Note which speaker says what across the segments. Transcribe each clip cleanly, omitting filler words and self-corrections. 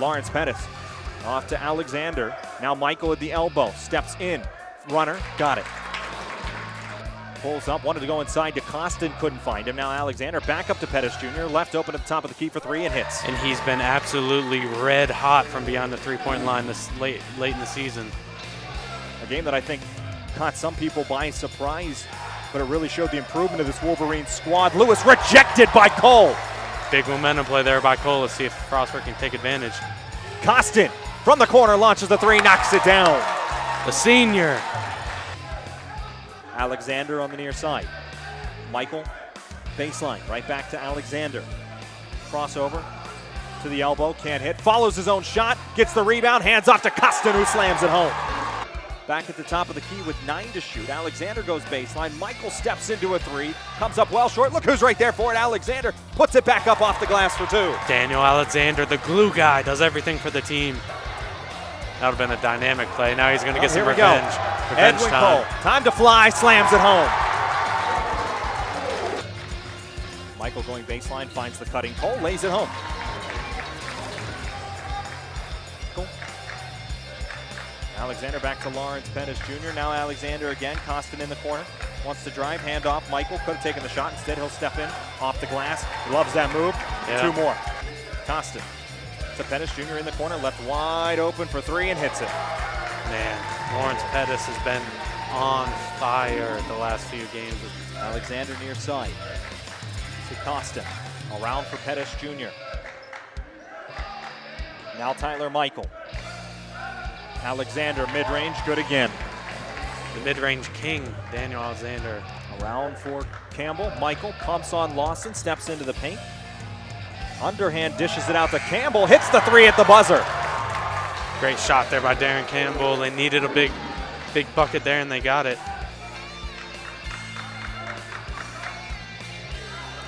Speaker 1: Lawrence Pettis off to Alexander. Now Michael at the elbow, steps in, runner, got it. Pulls up, wanted to go inside to Costin, couldn't find him. Now Alexander back up to Pettis Jr., left open at the top of the key for three and hits.
Speaker 2: And he's been absolutely red hot from beyond the three-point line this late in the season.
Speaker 1: A game that I think caught some people by surprise, but it really showed the improvement of this Wolverines squad. Lewis rejected by Cole.
Speaker 2: Big momentum play there by Cole. Let's see if Frostburg can take advantage.
Speaker 1: Costin from the corner launches the three, knocks it down.
Speaker 2: The senior.
Speaker 1: Alexander on the near side. Michael, baseline, right back to Alexander. Crossover to the elbow, can't hit. Follows his own shot, gets the rebound, hands off to Costin, who slams it home. Back at the top of the key with 9 to shoot. Alexander goes baseline. Michael steps into a three, comes up well short. Look who's right there for it. Alexander puts it back up off the glass for 2.
Speaker 2: Daniel Alexander, the glue guy, does everything for the team. That would have been a dynamic play. Now he's going to get some revenge. Revenge
Speaker 1: Edwin
Speaker 2: time.
Speaker 1: Cole, time to fly, slams it home. Michael going baseline, finds the cutting Cole, lays it home. Cole. Alexander back to Lawrence Pettis Jr. Now Alexander again, Costin in the corner. Wants to drive, hand off. Michael could have taken the shot. Instead, he'll step in off the glass. He loves that move. Yeah. 2 more. Costin to Pettis Jr. in the corner, left wide open for 3 and hits it.
Speaker 2: Man, Lawrence Pettis has been on fire the last few games.
Speaker 1: Alexander near side to Costin. Around for Pettis Jr. Now Tyler Michael. Alexander mid-range, good again.
Speaker 2: The mid-range king, Daniel Alexander.
Speaker 1: Around for Campbell. Michael pumps on Lawson, steps into the paint. Underhand dishes it out to Campbell, hits the 3 at the buzzer.
Speaker 2: Great shot there by Darren Campbell. They needed a big bucket there, and they got it.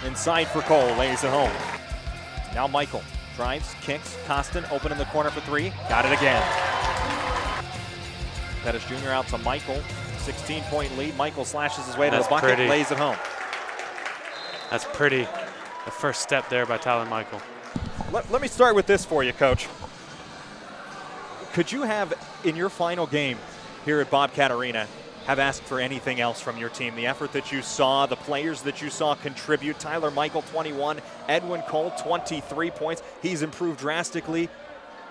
Speaker 1: Inside for Cole, lays it home. Now Michael drives, kicks, Costin open in the corner for 3, got it again. Pettis Jr. out to Michael, 16-point lead. Michael slashes his way to the bucket, lays it home.
Speaker 2: That's pretty. The first step there by Tyler Michael.
Speaker 1: Let me start with this for you, Coach. Could you have, in your final game here at Bobcat Arena, have asked for anything else from your team? The effort that you saw, the players that you saw contribute. Tyler Michael, 21. Edwin Cole, 23 points. He's improved drastically.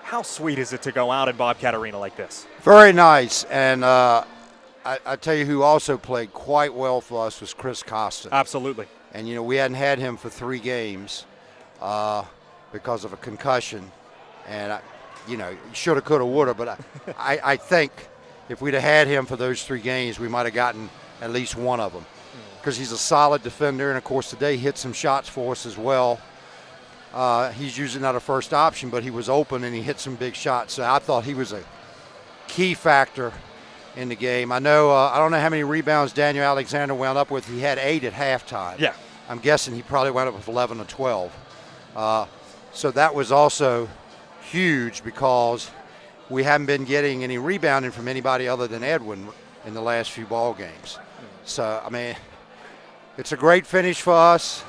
Speaker 1: How sweet is it to go out in Bobcat Arena like this?
Speaker 3: Very nice. And I tell you who also played quite well for us was Chris Costin.
Speaker 1: Absolutely.
Speaker 3: And, you know, we hadn't had him for 3 games because of a concussion. And, you know, shoulda, coulda, woulda. But I think if we'd have had him for those 3 games, we might have gotten at least one of them. Because he's a solid defender. And, of course, today he hit some shots for us as well. He's usually not a first option, but he was open and he hit some big shots. So I thought he was a key factor in the game. I know, I don't know how many rebounds Daniel Alexander wound up with. He had 8 at halftime.
Speaker 1: Yeah.
Speaker 3: I'm guessing he probably wound up with 11 or 12. So that was also huge because we haven't been getting any rebounding from anybody other than Edwin in the last few ball games. So, I mean, it's a great finish for us.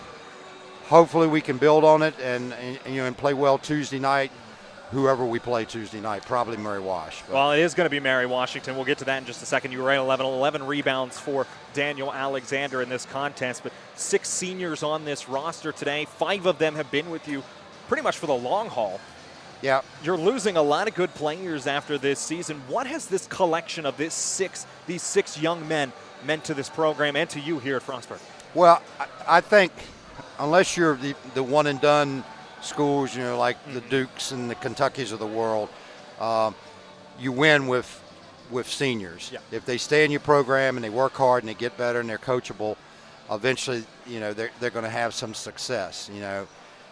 Speaker 3: Hopefully we can build on it and you know, and play well Tuesday night. Whoever we play Tuesday night, probably Mary Wash. But.
Speaker 1: Well, it is going to be Mary Washington. We'll get to that in just a second. You were right, 11 rebounds for Daniel Alexander in this contest, but 6 seniors on this roster today. 5 of them have been with you pretty much for the long haul.
Speaker 3: Yeah.
Speaker 1: You're losing a lot of good players after this season. What has this collection of these 6 young men meant to this program and to you here at Frostburg?
Speaker 3: Well, I think unless you're the one-and-done schools, you know, like the Dukes and the Kentuckys of the world, you win with seniors. Yeah. If they stay in your program and they work hard and they get better and they're coachable, eventually, you know, they're going to have some success. You know,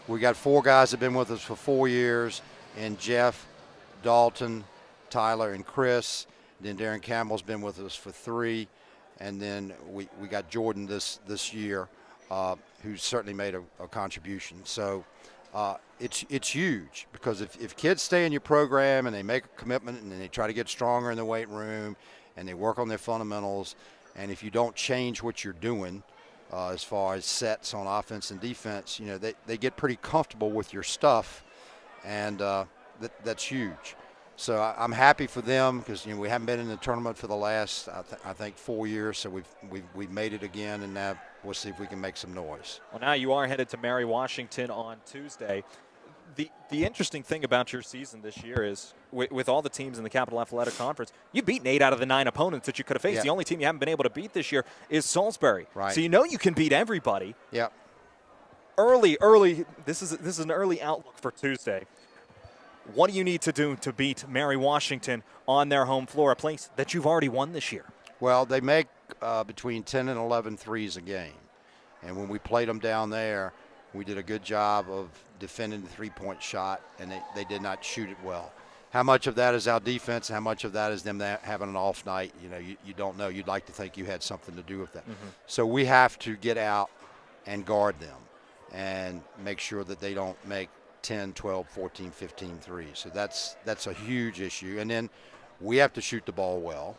Speaker 3: we got 4 guys that have been with us for 4 years, and Jeff, Dalton, Tyler, and Chris. Then Darren Campbell's been with us for 3, and then we got Jordan this year, who's certainly made a contribution. So. It's huge because if kids stay in your program and they make a commitment and they try to get stronger in the weight room and they work on their fundamentals, and if you don't change what you're doing as far as sets on offense and defense, you know, they get pretty comfortable with your stuff, and that's huge. So I'm happy for them because we haven't been in the tournament for the last I think 4 years. So we've made it again, and now we'll see if we can make some noise.
Speaker 1: Well, now you are headed to Mary Washington on Tuesday. The interesting thing about your season this year is with all the teams in the Capital Athletic Conference, you've beaten 8 out of the 9 opponents that you could have faced.
Speaker 3: Yeah.
Speaker 1: The only team you haven't been able to beat this year is Salisbury.
Speaker 3: Right.
Speaker 1: So you know you can beat everybody.
Speaker 3: Yeah.
Speaker 1: Early. This is an early outlook for Tuesday. What do you need to do to beat Mary Washington on their home floor, a place that you've already won this year?
Speaker 3: Well, they make between 10 and 11 threes a game. And when we played them down there, we did a good job of defending the three-point shot, and they did not shoot it well. How much of that is our defense? How much of that is them having an off night? You don't know. You'd like to think you had something to do with that. Mm-hmm. So we have to get out and guard them and make sure that they don't make 10, 12, 14, 15 threes. So that's a huge issue. And then we have to shoot the ball well,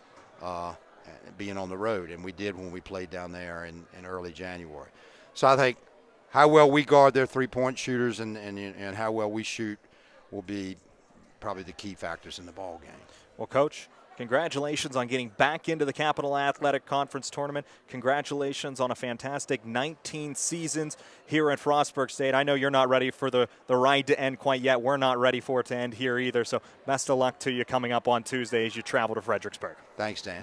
Speaker 3: being on the road, and we did when we played down there in early January. So I think how well we guard their three-point shooters and how well we shoot will be probably the key factors in the ball game.
Speaker 1: Well, Coach, congratulations on getting back into the Capital Athletic Conference tournament. Congratulations on a fantastic 19 seasons here at Frostburg State. I know you're not ready for the ride to end quite yet. We're not ready for it to end here either. So best of luck to you coming up on Tuesday as you travel to Fredericksburg.
Speaker 3: Thanks, Dan.